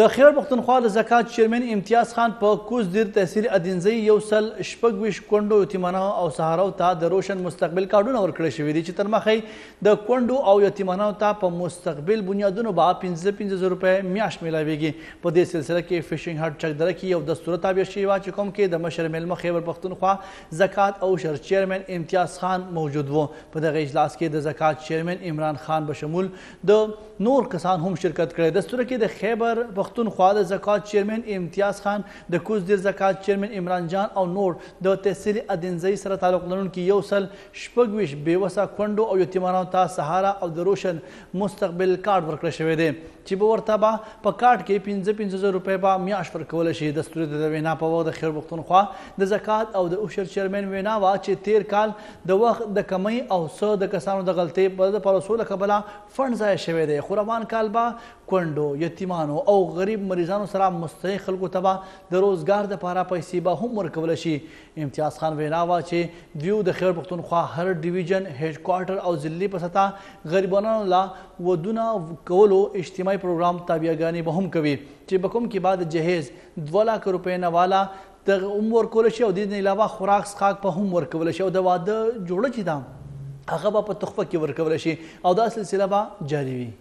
د خیبر پښتونخوا د زکات چیرمن امتیاز خان په کوزدیر تحصیل ادینزی یو سل شپږ کونډو یتیمانو او سهارو ته د روشن مستقبل کارډونه ورکړل شوي دي چې تر مخې د کونډو او یتیمانو ته په مستقبل بنیادونو به 1500 روپۍ میاشت میلاویږي. په دې سلسله کې فشنګ هټ چکدره کې یو دستور تابع شوی و چې کوم کې د مشر میلمه خیبر پښتونخوا زکات او شر چیرمن امتیاز خان موجود و. په دغه اجلاس کې د زکات چیرمن عمران خان بشمول د نور کسان هم شرکت کړی. دستور کې د خیبر پښتونخوا د زکات چیرمن امتیاز خان د کوزدیر زکات چیرمن عمران جان او نور د تحصیل ادینزی سره تعلق لرونکي یو سل شپږ بېوسه کونډو او یتیمانو ته سهارا او د روشن مستقبل کارډ ورکړل شوی دی چې به ورته به په کارډ کې 1500 روپۍ به میاشت ورکولی شي. دستور د وینا په وخت د خیبر پښتونخوا د زکات او د اوشر چیرمن وینا وه چې تیر کال د وخت د کمی او څه د کسانو د غلطۍ په پروسو له کبله فنډ ضایع شوی دی. خو روان کال به کونډو یتیمانو او غریب مریضانو سره مستحق خلکو ته به د روزګار دپاره پیسې به هم ورکولی شي. امتیاز خان وینا وه چې دوی د خیبر پښتونخوا هر ډیویژن هیډ کوارټر او ضلعي په سطح غریبانو له ودونه کولو اجتماعي پروګرام تابعیګانې به هم کوي چې په کوم کې بعد جهیز 2 لک روپۍ نه والا دغه هم ورکولی شي او د دې نه علاوه خوراک څښاک به هم ورکولی شي او د واده جوړه چې ده هغه به په تحفه کې ورکولی شي او دا سلسله به جاري وي.